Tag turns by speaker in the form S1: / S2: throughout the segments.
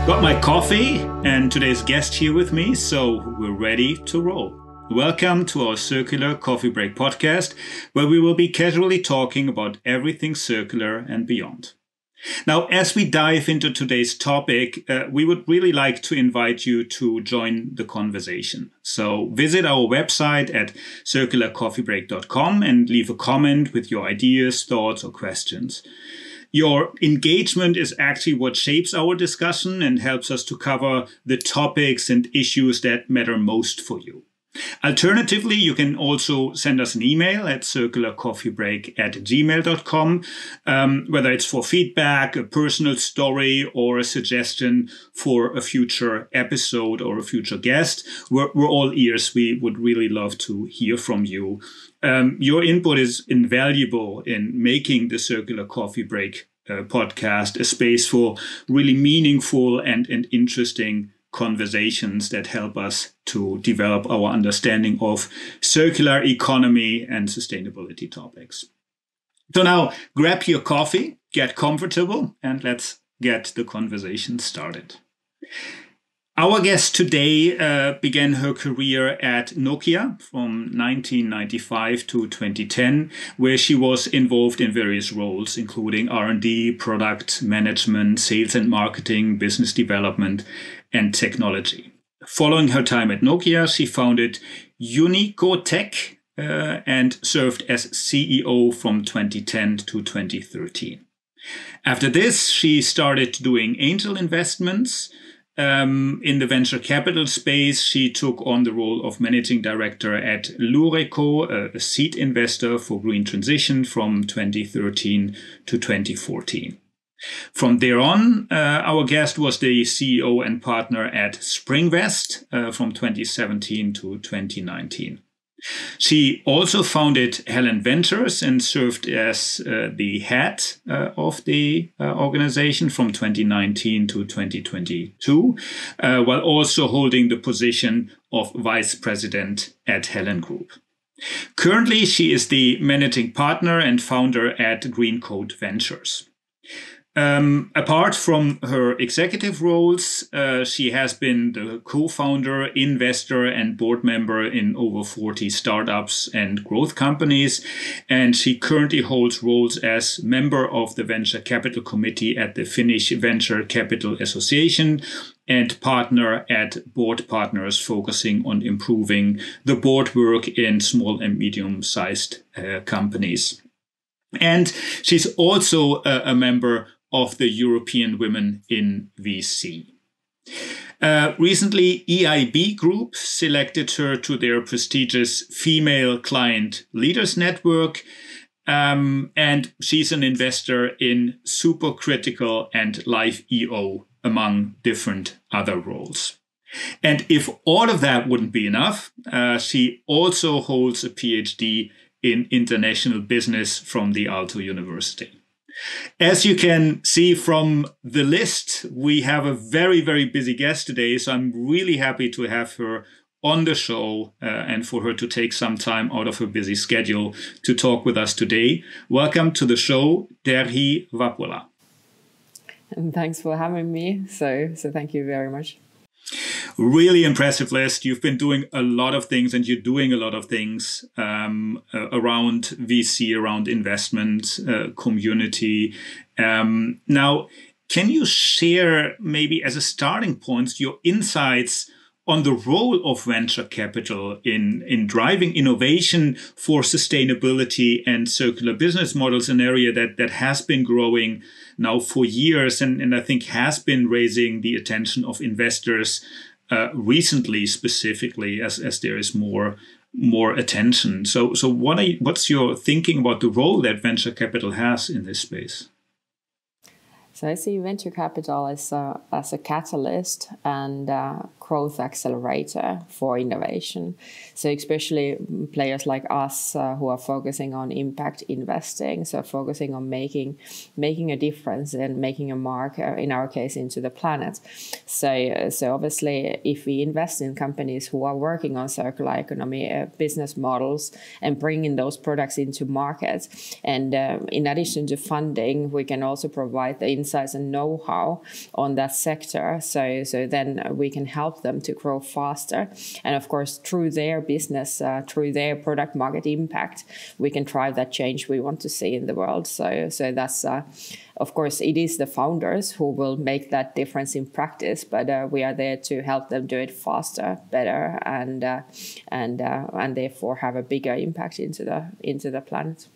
S1: Got my coffee and today's guest here with me, so we're ready to roll. Welcome to our Circular Coffee Break podcast, where we will be casually talking about everything circular and beyond. Now, as we dive into today's topic, we would really like to invite you to join the conversation. So visit our website at circularcoffeebreak.com and leave a comment with your ideas, thoughts, or questions. Your engagement is actually what shapes our discussion and helps us to cover the topics and issues that matter most for you. Alternatively, you can also send us an email at circularcoffeebreak@gmail.com, whether it's for feedback, a personal story, or a suggestion for a future episode or a future guest. We're all ears. We would really love to hear from you. Your input is invaluable in making the Circular Coffee Break podcast a space for really meaningful and interesting conversations that help us to develop our understanding of circular economy and sustainability topics. So now grab your coffee, get comfortable, and let's get the conversation started. Our guest today began her career at Nokia from 1995 to 2010, where she was involved in various roles, including R&D, product management, sales and marketing, business development, and technology. Following her time at Nokia, she founded Greencode and served as CEO from 2010 to 2013. After this, she started doing angel investments. In the venture capital space, she took on the role of managing director at Lureco, a seed investor for green transition from 2013 to 2014. From there on, our guest was the CEO and partner at Springvest from 2017 to 2019. She also founded Hanf Ventures and served as the head of the organization from 2019 to 2022, while also holding the position of vice president at Helen Group. Currently, she is the managing partner and founder at Greencode Ventures. Apart from her executive roles, she has been the co-founder, investor, and board member in over 40 startups and growth companies. And she currently holds roles as member of the Venture Capital Committee at the Finnish Venture Capital Association and partner at Board Partners, focusing on improving the board work in small and medium-sized companies. And she's also a member of the European Women in VC. Recently, EIB Group selected her to their prestigious Female Client Leaders Network, and she's an investor in Supercritical and Live.io, among different other roles. And if all of that wouldn't be enough, she also holds a PhD in international business from the Aalto University. As you can see from the list, we have a very, very busy guest today, so I'm really happy to have her on the show and for her to take some time out of her busy schedule to talk with us today. Welcome to the show, Terhi Vapola.
S2: And thanks for having me. So thank you very much.
S1: Really impressive list. You've been doing a lot of things and you're doing a lot of things around VC, around investment, community. Now, can you share maybe as a starting point your insights on the role of venture capital in driving innovation for sustainability and circular business models, an area that has been growing now for years and I think has been raising the attention of investors recently, specifically as there is more attention. So what's your thinking about the role that venture capital has in this space?
S2: So I see venture capital as a catalyst and growth accelerator for innovation. So especially players like us who are focusing on impact investing, so focusing on making a difference and making a mark, in our case, into the planet. So obviously, if we invest in companies who are working on circular economy business models and bringing those products into markets, and in addition to funding, we can also provide the insights and know-how on that sector. So then we can help them to grow faster. And of course, through their business, through their product market impact, we can drive that change we want to see in the world. So that's, of course, it is the founders who will make that difference in practice, but we are there to help them do it faster, better, and therefore have a bigger impact into the planet.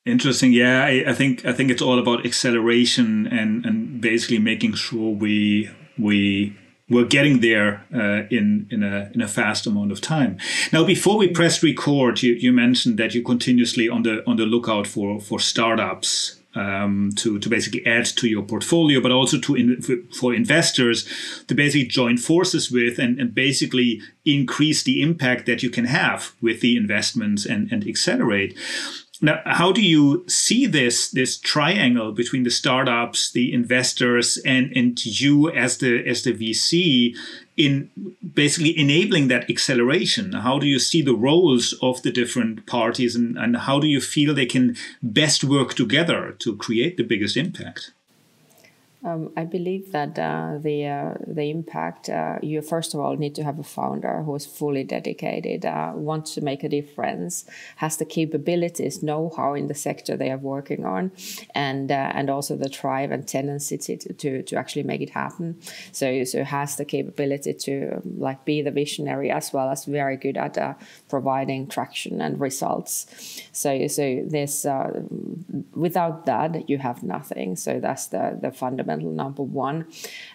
S1: Interesting. Yeah, I think it's all about acceleration and basically making sure we're getting there in a fast amount of time. Now, before we press record, you mentioned that you're continuously on the lookout for startups to basically add to your portfolio, but also for investors to basically join forces with and basically increase the impact that you can have with the investments and accelerate. Now, how do you see this triangle between the startups, the investors, and you as the VC in basically enabling that acceleration? How do you see the roles of the different parties, and how do you feel they can best work together to create the biggest impact?
S2: I believe that the impact, you first of all need to have a founder who is fully dedicated, wants to make a difference, has the capabilities, know-how in the sector they are working on, and also the drive and tendency to actually make it happen. So has the capability to be the visionary as well as very good at providing traction and results. So there's without that you have nothing. So that's the fundamental number one.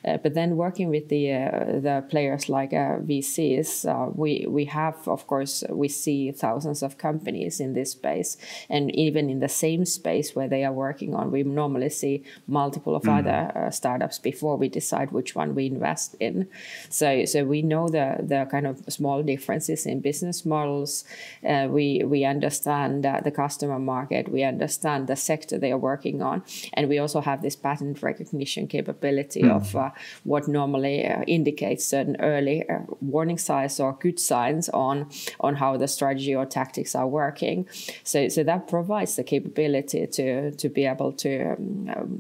S2: But then working with the players like VCs, we have, of course, we see thousands of companies in this space, and even in the same space where they are working on, we normally see multiple of other startups before we decide which one we invest in. So we know the kind of small differences in business models. We understand the customer market. We understand the sector they are working on, and we also have this pattern recognition capability of what normally indicates certain early warning signs or good signs on how the strategy or tactics are working. So that provides the capability to be able to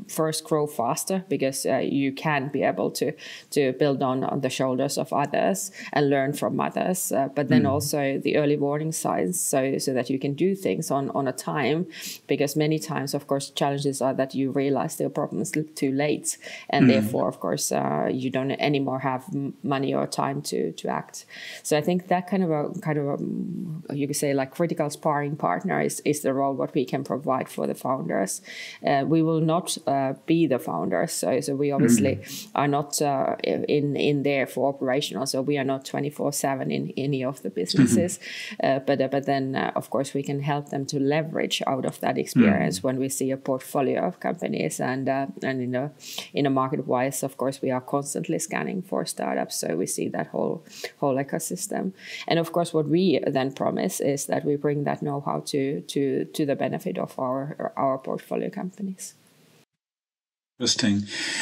S2: first grow faster, because you can be able to build on the shoulders of others and learn from others, but then also the early warning signs, so that you can do things on a time, because many times, of course, challenges are that you realize there are problems too late, and therefore, of course, you don't anymore have money or time to act. So I think that kind of a you could say critical sparring partner is the role what we can provide for the founders. We will not be the founders, so we obviously are not in there for operational. So we are not 24/7 in any of the businesses, but then of course we can help them to leverage out of that experience when we see a portfolio of companies, and in a market wise, of course, we are constantly scanning for startups, so we see that whole ecosystem. And of course, what we then promise is that we bring that know-how to the benefit of our portfolio companies.
S1: Interesting.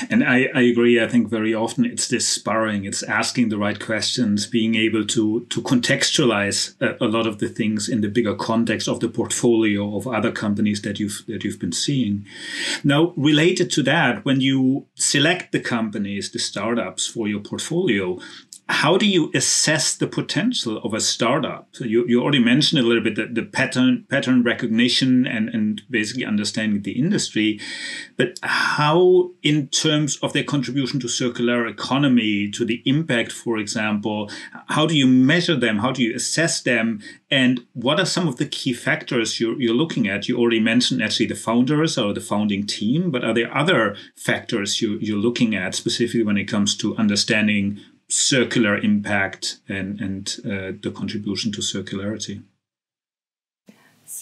S1: And I agree. I think very often it's this sparring, it's asking the right questions, being able to contextualize a lot of the things in the bigger context of the portfolio of other companies that you've been seeing. Now, related to that, when you select the companies, the startups for your portfolio, how do you assess the potential of a startup? So you already mentioned a little bit the pattern recognition and basically understanding the industry, but how, in terms of their contribution to circular economy, to the impact, for example, how do you measure them? How do you assess them? And what are some of the key factors you're looking at? You already mentioned actually the founders or the founding team, but are there other factors you're looking at specifically when it comes to understanding circular impact and the contribution to circularity?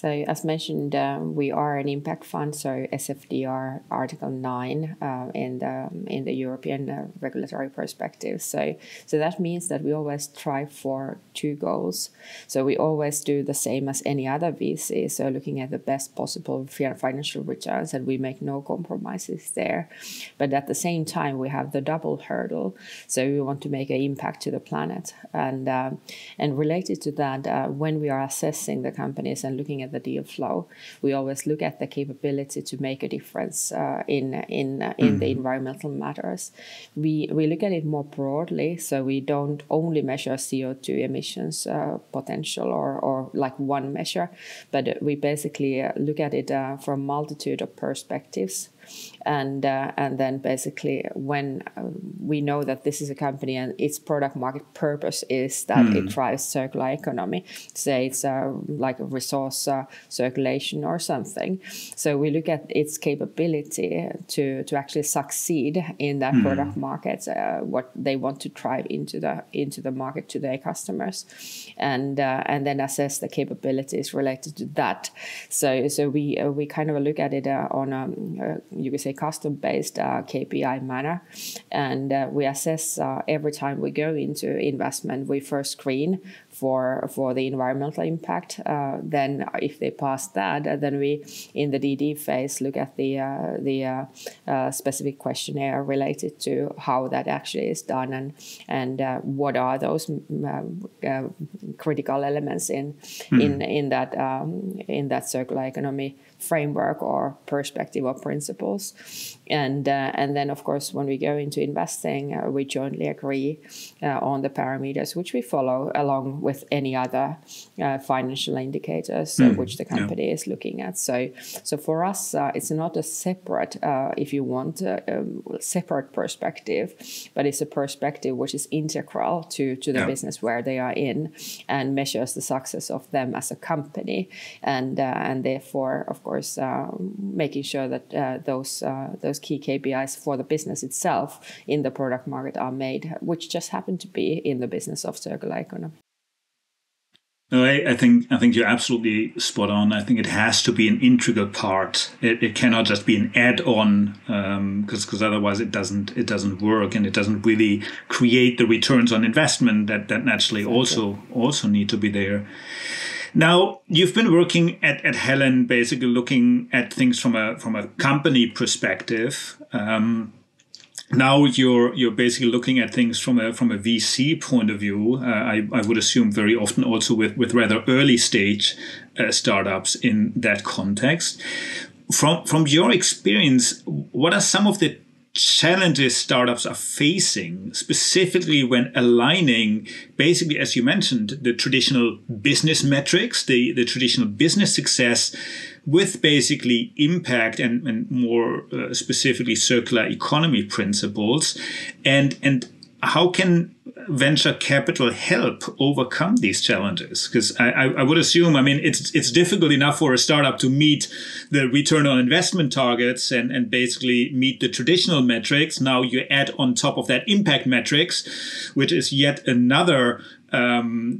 S2: So as mentioned, we are an impact fund, so SFDR Article 9 in the European regulatory perspective. So that means that we always strive for two goals. So we always do the same as any other VC, so looking at the best possible financial returns, and we make no compromises there. But at the same time, we have the double hurdle. So we want to make an impact to the planet. And related to that, when we are assessing the companies and looking at the deal flow, we always look at the capability to make a difference in the environmental matters. We look at it more broadly, so we don't only measure CO2 emissions potential or like one measure, but we basically look at it from a multitude of perspectives. And then basically when we know that this is a company and its product market purpose is that it drives circular economy, say it's like a resource circulation or something. So we look at its capability to actually succeed in that product market, what they want to drive into the market to their customers, and then assess the capabilities related to that. So we kind of look at it on a you could say custom-based KPI manner, and we assess every time we go into investment. We first screen for the environmental impact. Then, if they pass that, then we in the DD phase look at the specific questionnaire related to how that actually is done and what are those critical elements in that circular economy framework or perspective or principles. And then, of course, when we go into investing, we jointly agree on the parameters which we follow along with any other financial indicators which the company is looking at. So for us, it's not a separate, if you want, separate perspective, but it's a perspective which is integral to the business where they are in and measures the success of them as a company, and therefore, of course, making sure that those key KPIs for the business itself in the product market are made, which just happen to be in the business of circular economy.
S1: No, I think you're absolutely spot on. I think it has to be an integral part. It cannot just be an add-on, because otherwise it doesn't work, and it doesn't really create the returns on investment that naturally also need to be there. Now, you've been working at Helen, basically looking at things from a company perspective. Now you're basically looking at things from a VC point of view. I would assume very often also with rather early stage startups in that context. From your experience, what are some of the challenges startups are facing, specifically when aligning, basically, as you mentioned, the traditional business metrics, the traditional business success with basically impact and more specifically circular economy principles, and how can venture capital help overcome these challenges? Because I would assume, I mean, it's difficult enough for a startup to meet the return on investment targets and basically meet the traditional metrics. Now you add on top of that impact metrics, which is yet another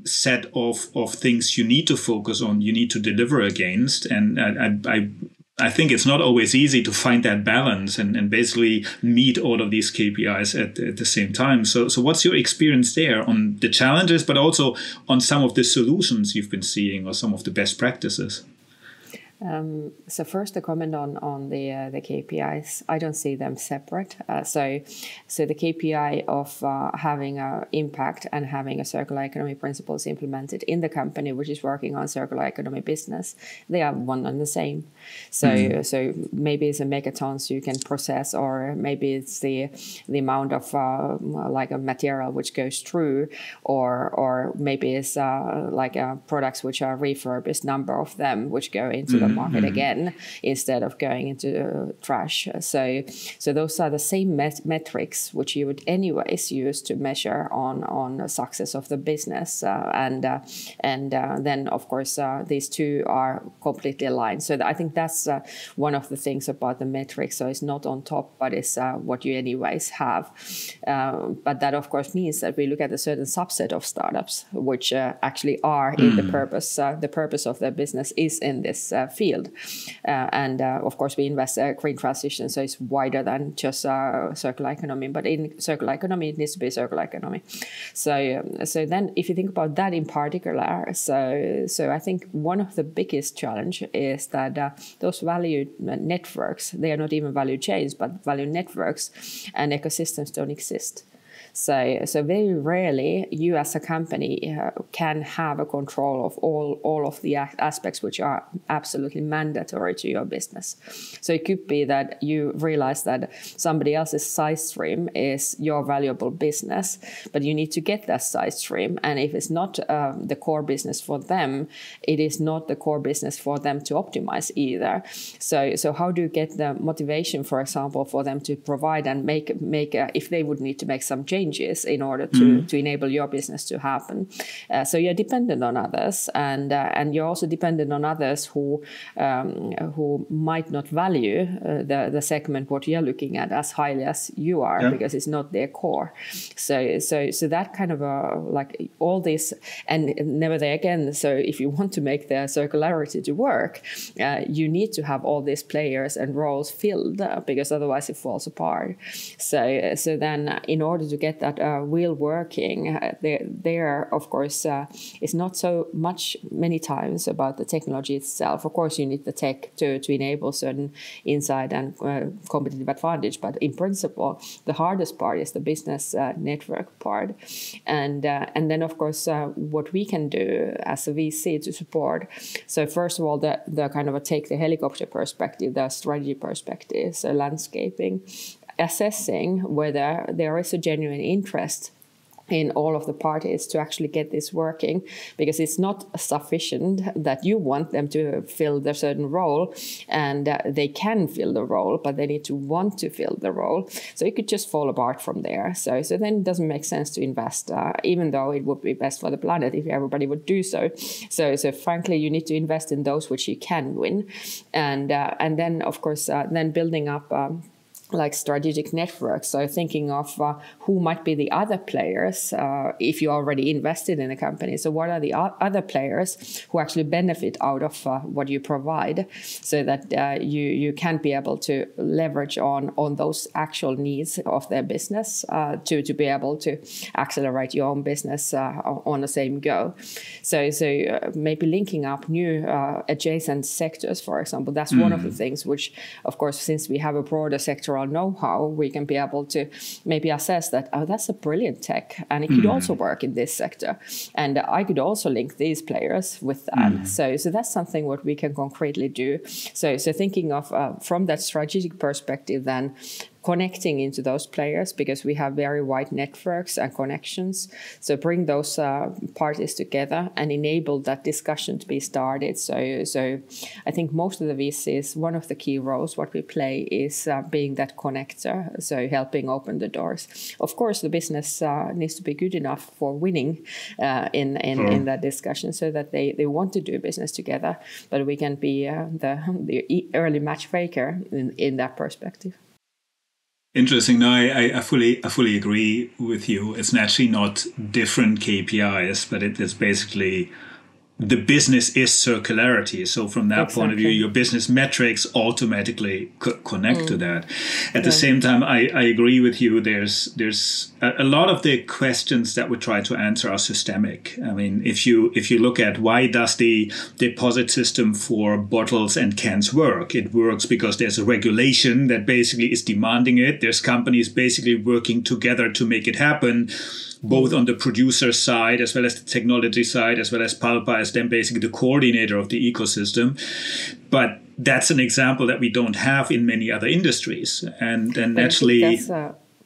S1: set of things you need to focus on, you need to deliver against. And I think it's not always easy to find that balance and basically meet all of these KPIs at the same time. So what's your experience there on the challenges, but also on some of the solutions you've been seeing or some of the best practices?
S2: So first, a comment on the KPIs. I don't see them separate. So the KPI of having an impact and having a circular economy principles implemented in the company, which is working on circular economy business, they are one and the same. So so maybe it's a megatons you can process, or maybe it's the amount of like a material which goes through, or maybe it's like products which are refurbished, number of them which go into the market again instead of going into trash. So those are the same metrics which you would anyways use to measure on the success of the business, and then of course these two are completely aligned. So I think that's one of the things about the metrics. So it's not on top, but it's what you anyways have. But that of course means that we look at a certain subset of startups which actually are in the purpose. The purpose of their business is in this field, and of course we invest green transition, so it's wider than just circular economy. But in circular economy, it needs to be circular economy. So then, if you think about that in particular, so I think one of the biggest challenge is that those value networks, they are not even value chains, but value networks and ecosystems don't exist. So very rarely you as a company can have a control of all of the aspects which are absolutely mandatory to your business. So it could be that you realize that somebody else's side stream is your valuable business, but you need to get that side stream. And if it's not the core business for them, it is not the core business for them to optimize either. So how do you get the motivation, for example, for them to provide and make if they would need to make some changes in order to enable your business to happen? So you're dependent on others, and you're also dependent on others who might not value the segment what you're looking at as highly as you are, because it's not their core. So that kind of like all this, and never there again. So if you want to make the circularity to work, you need to have all these players and roles filled, because otherwise it falls apart. So then in order to get that wheel working, there of course is not so much many times about the technology itself. Of course you need the tech to enable certain insight and competitive advantage, but in principle the hardest part is the business network part. And then of course what we can do as a VC to support, so first of all the kind of take the helicopter perspective, the strategy perspective, so landscaping, assessing whether there is a genuine interest in all of the parties to actually get this working, because it's not sufficient that you want them to fill their certain role, and they can fill the role, but they need to want to fill the role. So it could just fall apart from there. So then it doesn't make sense to invest, even though it would be best for the planet if everybody would do so. So frankly, you need to invest in those which you can win, and then of course then building up like strategic networks. So thinking of who might be the other players if you already invested in a company. So what are the other players who actually benefit out of what you provide, so that you can be able to leverage on those actual needs of their business to be able to accelerate your own business on the same go. So maybe linking up new adjacent sectors, for example. That's one of the things which, of course, since we have a broader sectoral know-how, we can be able to maybe assess that, oh, that's a brilliant tech, and it could also work in this sector, and I could also link these players with that. So that's something what we can concretely do. So thinking of from that strategic perspective, then connecting into those players, because we have very wide networks and connections. So bring those parties together and enable that discussion to be started. So I think most of the VCs, one of the key roles what we play is being that connector, so helping open the doors. Of course, the business needs to be good enough for winning in that discussion, so that they want to do business together, but we can be the early matchmaker in that perspective.
S1: Interesting. No, I fully agree with you. It's actually not different KPIs, but it's basically the business is circularity. So from that point of view, your business metrics automatically connect to that. At the same time, I agree with you. There's a lot of the questions that we try to answer are systemic. I mean, if you look at why does the deposit system for bottles and cans work? It works because there's a regulation that basically is demanding it. There's companies basically working together to make it happen, both on the producer side as well as the technology side, as well as Palpa as then basically the coordinator of the ecosystem. But that's an example that we don't have in many other industries. And actually...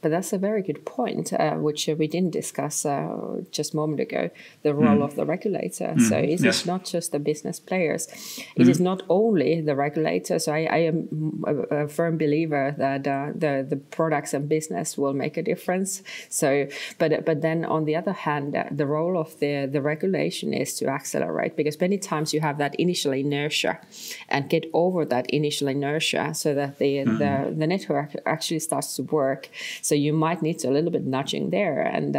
S2: But that's a very good point, which we didn't discuss just a moment ago, the role of the regulator. So it is not just the business players. It is not only the regulators. I am a firm believer that the products and business will make a difference. So, but then on the other hand, the role of the regulation is to accelerate, because many times you have that initial inertia and get over that initial inertia so that the network actually starts to work. So you might need a little bit nudging there, and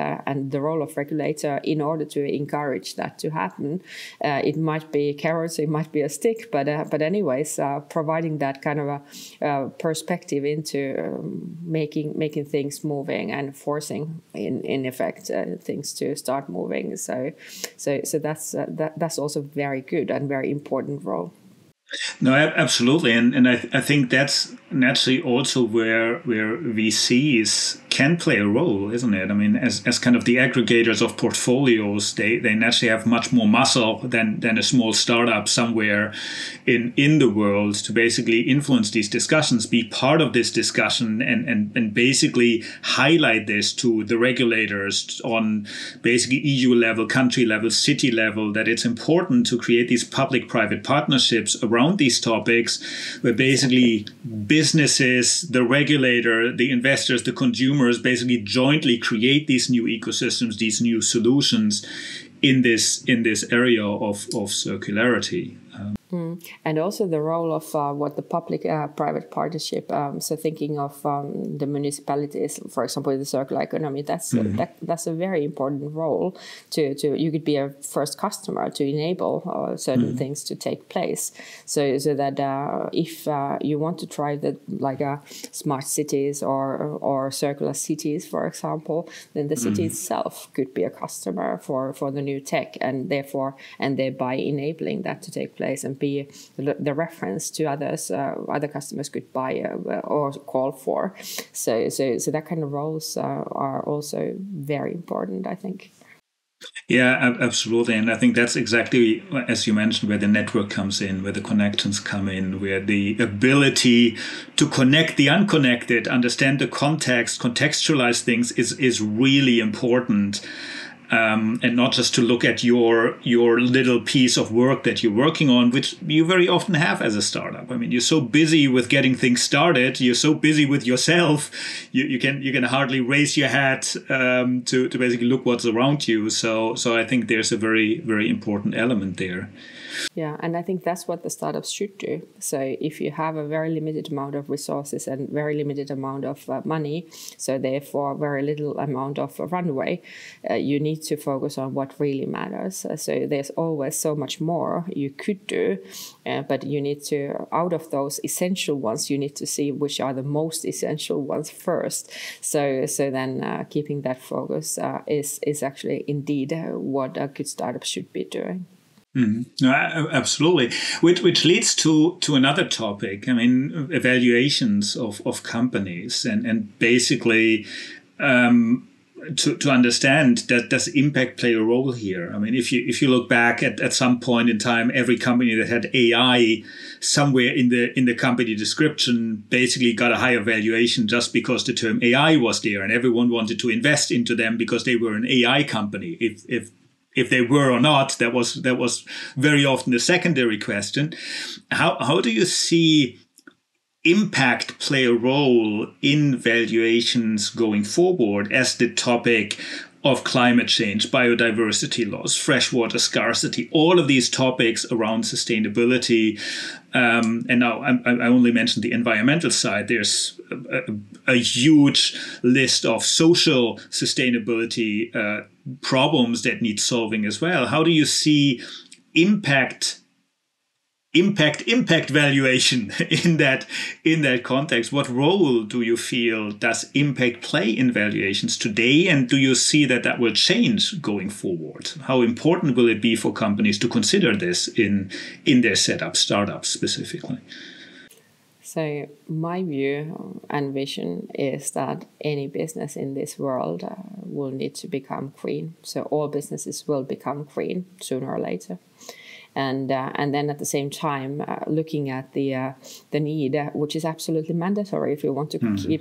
S2: the role of regulator in order to encourage that to happen. It might be carrots, it might be a stick, but anyways, providing that kind of a perspective into making things moving and forcing in effect things to start moving. So that's also very good and very important role.
S1: No, absolutely, and I think that's naturally also where VCs can play a role, isn't it? I mean, as kind of the aggregators of portfolios, they naturally have much more muscle than a small startup somewhere in the world to basically influence these discussions, be part of this discussion, and basically highlight this to the regulators on basically EU level, country level, city level, that it's important to create these public-private partnerships around these topics, where basically businesses, the regulator, the investors, the consumers basically jointly create these new ecosystems, these new solutions in this area of circularity.
S2: And also the role of what the public-private partnership, so thinking of the municipalities, for example, in the circular economy, that's a very important role to you could be a first customer to enable certain things to take place. So that if you want to try smart cities or circular cities, for example, then the city itself could be a customer for the new tech, and thereby enabling that to take place and be the reference to others, other customers could buy or call for. So that kind of roles are also very important, I think.
S1: Yeah, absolutely. And I think that's exactly, as you mentioned, where the network comes in, where the connections come in, where the ability to connect the unconnected, understand the context, contextualize things is really important. And not just to look at your little piece of work that you're working on, which you very often have as a startup. I mean, you're so busy with getting things started, you're so busy with yourself, you can hardly raise your head to basically look what's around you. So I think there's a very, very important element there.
S2: Yeah, and I think that's what the startups should do. So if you have a very limited amount of resources and very limited amount of money, so therefore very little amount of runway, you need to focus on what really matters. So there's always so much more you could do, but you need to, out of those essential ones, you need to see which are the most essential ones first. So then keeping that focus is actually indeed what a good startup should be doing.
S1: No, absolutely. Which leads to another topic. I mean, evaluations of companies and basically to understand that does impact play a role here. I mean, if you look back at some point in time, every company that had AI somewhere in the company description basically got a higher valuation just because the term AI was there, and everyone wanted to invest into them because they were an AI company. If they were or not, that was very often a secondary question. How do you see impact play a role in valuations going forward as the topic of climate change, biodiversity loss, freshwater scarcity, all of these topics around sustainability? And now I only mentioned the environmental side. There's a huge list of social sustainability problems that need solving as well. How do you see impact valuation in that context? What role do you feel does impact play in valuations today, and do you see that will change going forward? How important will it be for companies to consider this in their setup, startups specifically?
S2: So my view and vision is that any business in this world will need to become green. So all businesses will become green sooner or later. and then at the same time looking at the need, which is absolutely mandatory if you want to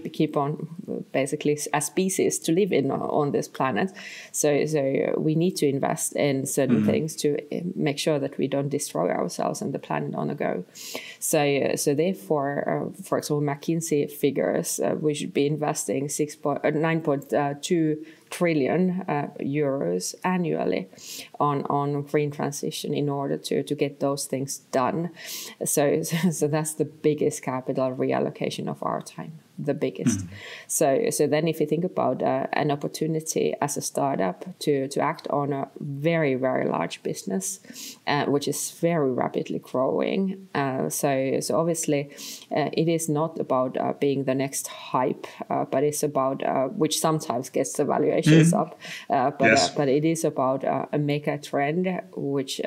S2: keep on basically as species to live on this planet. So we need to invest in certain things to make sure that we don't destroy ourselves and the planet on the go. So therefore, for example, McKinsey figures we should be investing 9.2 trillion euros annually on green transition in order to get those things done. So that's the biggest capital reallocation of our time, the biggest. So then if you think about an opportunity as a startup to act on a very, very large business, which is very rapidly growing. So obviously it is not about being the next hype, but it's about, which sometimes gets the valuations up, but it is about a mega trend, which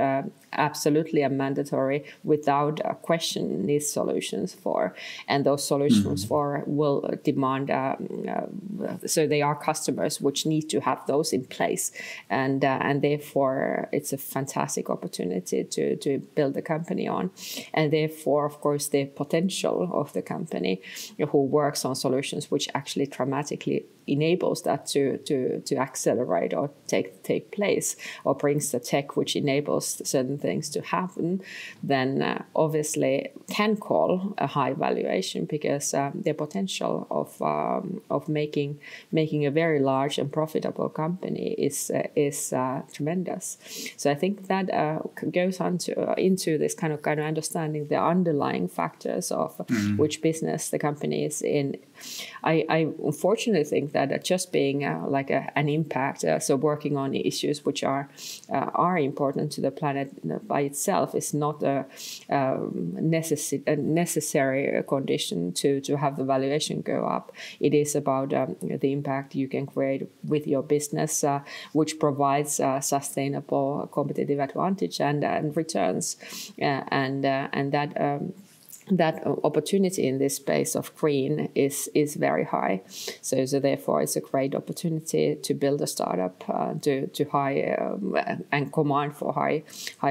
S2: absolutely are mandatory without a question needs solutions for, and those solutions for will demand so they are customers which need to have those in place, and therefore it's a fantastic opportunity to build a company on, and therefore of course the potential of the company who works on solutions which actually dramatically enables that to accelerate or take place, or brings the tech which enables certain things to happen, then obviously can call a high valuation, because the potential of making a very large and profitable company is tremendous. So I think that goes on into this kind of understanding the underlying factors of which business the company is in. I unfortunately think that just being like an impact, so working on issues which are important to the planet by itself, is not a necessary condition to have the valuation go up. It is about the impact you can create with your business, which provides sustainable competitive advantage and returns, and that opportunity in this space of green is very high. So therefore it's a great opportunity to build a startup to high and command for high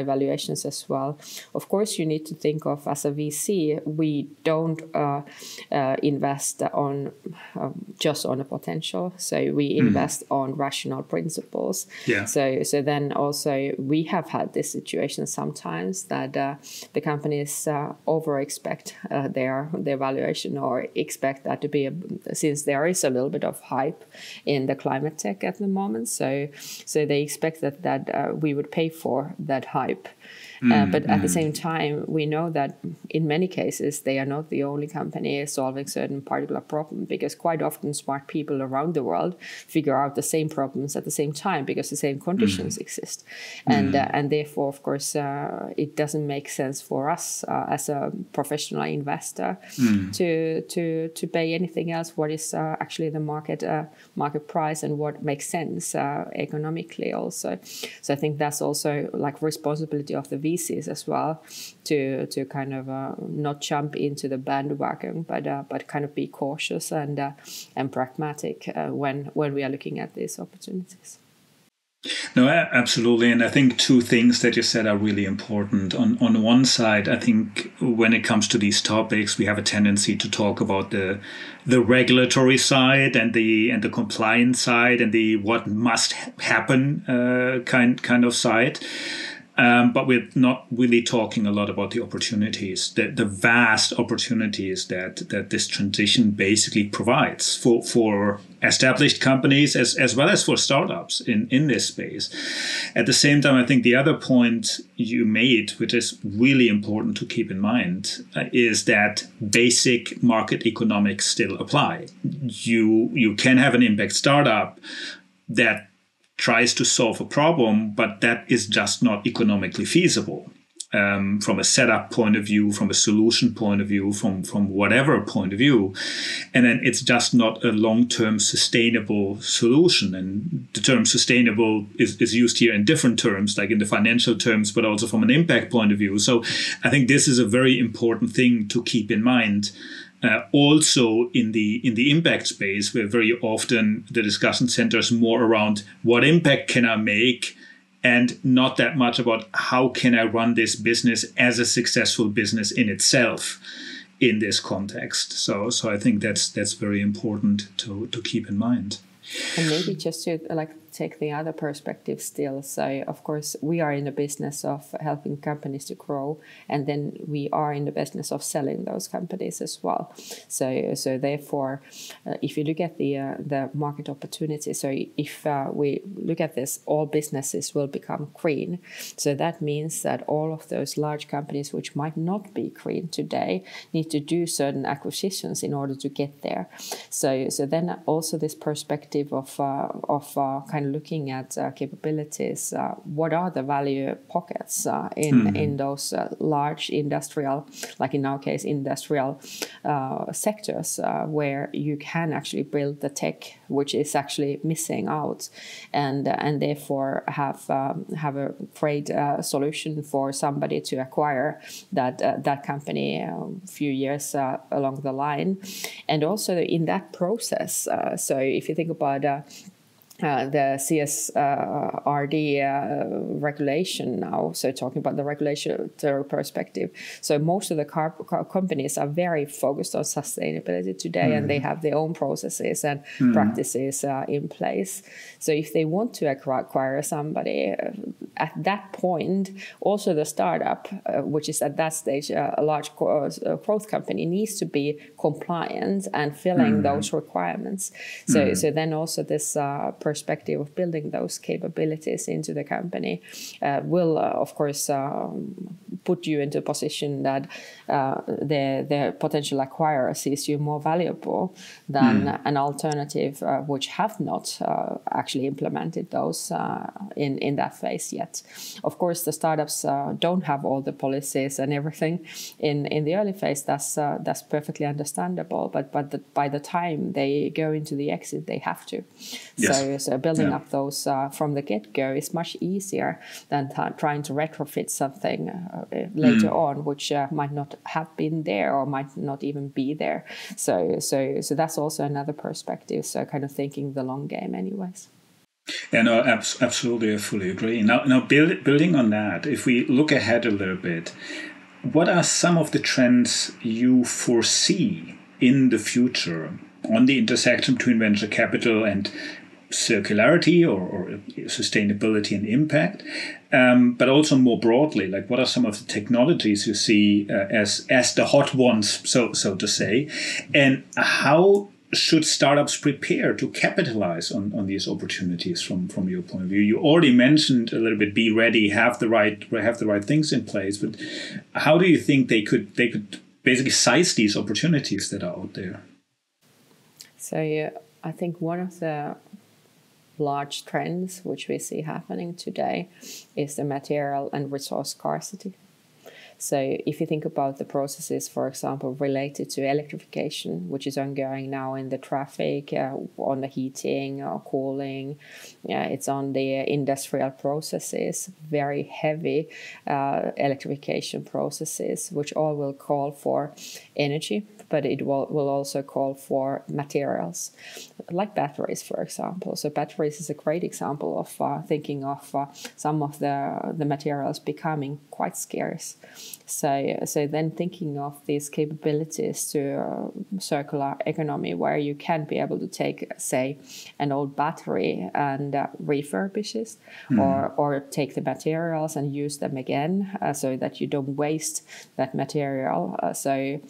S2: valuations as well. Of course, you need to think of, as a VC, we don't invest on just on a potential. So we invest on rational principles. Yeah. So then also we have had this situation sometimes that the companies over-expect their valuation, or expect that to be since there is a little bit of hype in the climate tech at the moment, so they expect that we would pay for that hype. But at the same time, we know that in many cases, they are not the only company solving certain particular problem, because quite often smart people around the world figure out the same problems at the same time, because the same conditions exist. And therefore, of course, it doesn't make sense for us as a professional investor to pay anything else what is actually the market price and what makes sense economically also. So I think that's also like responsibility of the VCs as well, to kind of not jump into the bandwagon, but kind of be cautious and pragmatic when we are looking at these opportunities.
S1: No, absolutely. And I think two things that you said are really important. On one side, I think when it comes to these topics, we have a tendency to talk about the regulatory side and the compliance side and the what must happen kind of side. But we're not really talking a lot about the opportunities, the vast opportunities that this transition basically provides for established companies as well as for startups in this space. At the same time, I think the other point you made, which is really important to keep in mind, is that basic market economics still apply. You can have an impact startup that tries to solve a problem, but that is just not economically feasible from a setup point of view, from a solution point of view, from whatever point of view. And then it's just not a long-term sustainable solution. And the term sustainable is used here in different terms, like in the financial terms, but also from an impact point of view. So I think this is a very important thing to keep in mind. Also in the impact space, where very often the discussion centers more around what impact can I make and not that much about how can I run this business as a successful business in itself in this context. So I think that's very important to keep in mind.
S2: And maybe just to take the other perspective still. So of course we are in the business of helping companies to grow, and then we are in the business of selling those companies as well. So therefore, if you look at the market opportunity, so if we look at this, all businesses will become green. So that means that all of those large companies which might not be green today need to do certain acquisitions in order to get there. So then also this perspective of kind of looking at capabilities, what are the value pockets in those large industrial, like in our case, industrial sectors where you can actually build the tech which is actually missing out, and therefore have a great solution for somebody to acquire that company a few years along the line. And also in that process, so if you think about the CSRD regulation now, so talking about the regulatory perspective. So most of the companies are very focused on sustainability today, and they have their own processes and practices in place. So if they want to acquire somebody, at that point, also the startup, which is at that stage a large growth company, needs to be compliant and filling those requirements. So then also this perspective of building those capabilities into the company will, of course, put you into a position that the potential acquirer sees you more valuable than an alternative which have not actually implemented those in that phase yet. Of course, the startups don't have all the policies and everything in the early phase. That's perfectly understandable. But by the time they go into the exit, they have to. Yes. So building up those from the get-go is much easier than trying to retrofit something later on, which might not have been there or might not even be there. So that's also another perspective. So kind of thinking the long game anyways.
S1: Yeah, no, absolutely, I fully agree. Now building on that, if we look ahead a little bit, what are some of the trends you foresee in the future on the intersection between venture capital and circularity or sustainability and impact, but also more broadly, like what are some of the technologies you see as the hot ones, so to say, and how should startups prepare to capitalize on these opportunities from your point of view? You already mentioned a little bit, be ready, have the right things in place, but how do you think they could basically size these opportunities that are out there?
S2: So I think one of the large trends which we see happening today is the material and resource scarcity. So if you think about the processes, for example, related to electrification, which is ongoing now in the traffic, on the heating or cooling, it's on the industrial processes, very heavy electrification processes, which all will call for energy, but it will also call for materials, like batteries, for example. So batteries is a great example of thinking of some of the materials becoming quite scarce. So then thinking of these capabilities to circular economy, where you can be able to take, say, an old battery and refurbish it, or take the materials and use them again, so that you don't waste that material. So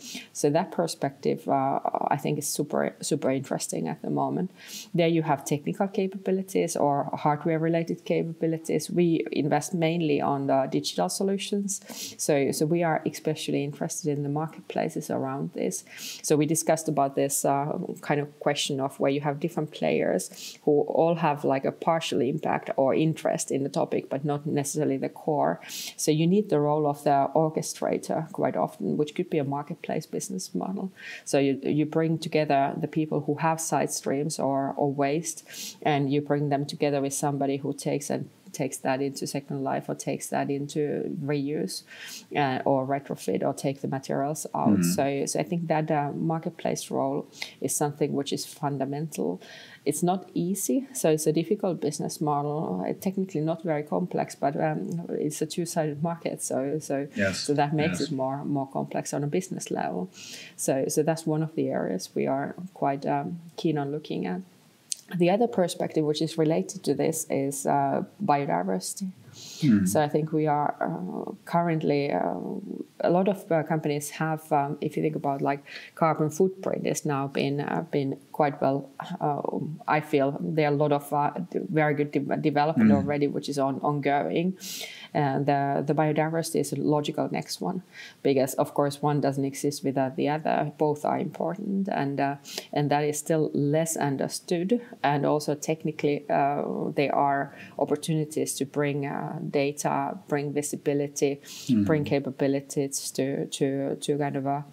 S2: that perspective, I think, is super interesting at the moment. There you have technical capabilities or hardware-related capabilities. We invest mainly on the digital solutions. So we are especially interested in the marketplaces around this. So we discussed about this kind of question of where you have different players who all have like a partial impact or interest in the topic, but not necessarily the core. So you need the role of the orchestrator quite often, which could be a marketplace business model. So you bring together the people who have side streams or waste, and you bring them together with somebody who takes and takes that into second life or takes that into reuse or retrofit or take the materials out. So I think that marketplace role is something which is fundamental. It's not easy, so it's a difficult business model. Technically not very complex, but it's a two-sided market, so that makes it more complex on a business level. So that's one of the areas we are quite keen on looking at. The other perspective, which is related to this, is biodiversity. So I think we are currently, a lot of companies have, if you think about like carbon footprint, has now been quite well, I feel there are a lot of very good development already, which is ongoing. And the biodiversity is a logical next one, because of course one doesn't exist without the other. Both are important, and that is still less understood. And also technically, there are opportunities to bring data, bring visibility, bring capabilities to kind of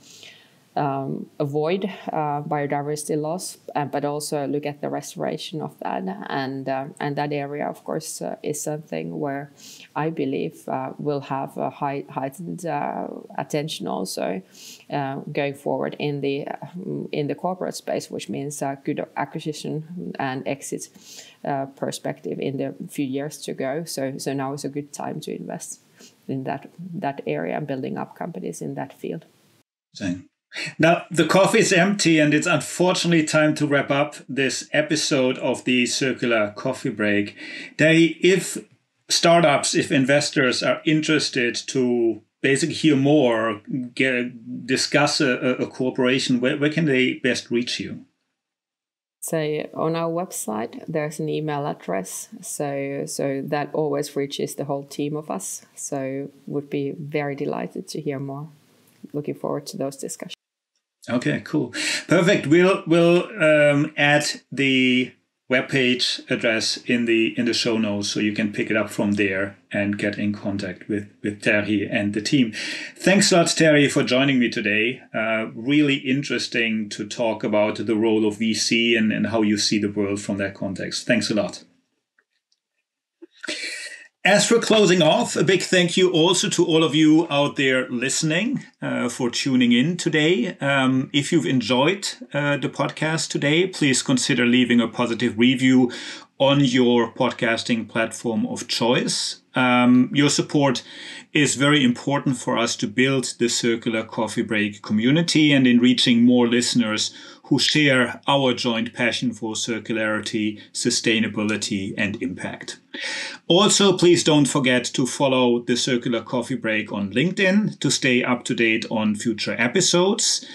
S2: avoid biodiversity loss, but also look at the restoration of that. And that area, of course, is something where I believe will have a heightened attention also going forward in the corporate space, which means good acquisition and exit perspective in the few years to go. So now is a good time to invest in that area and building up companies in that field.
S1: Same. Now, the coffee is empty, and it's unfortunately time to wrap up this episode of the Circular Coffee Break. Terhi, if startups, if investors are interested to basically hear more, discuss a cooperation, where can they best reach you?
S2: So on our website, there's an email address. So that always reaches the whole team of us. So would be very delighted to hear more. Looking forward to those discussions.
S1: Okay, cool. Perfect. We'll add the webpage address in the show notes, so you can pick it up from there and get in contact with Terhi and the team. Thanks a lot, Terhi, for joining me today. Really interesting to talk about the role of VC and how you see the world from that context. Thanks a lot. As for closing off, a big thank you also to all of you out there listening for tuning in today. If you've enjoyed the podcast today, please consider leaving a positive review on your podcasting platform of choice. Your support is very important for us to build the Circular Coffee Break community and in reaching more listeners who share our joint passion for circularity, sustainability, and impact. Also, please don't forget to follow the Circular Coffee Break on LinkedIn to stay up to date on future episodes.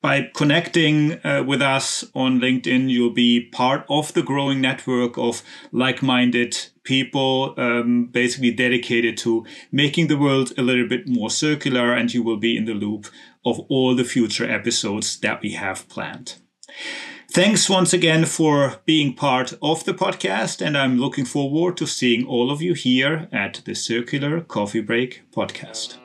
S1: By connecting with us on LinkedIn, you'll be part of the growing network of like-minded people, basically dedicated to making the world a little bit more circular, and you will be in the loop of all the future episodes that we have planned. Thanks once again for being part of the podcast, and I'm looking forward to seeing all of you here at the Circular Coffee Break podcast.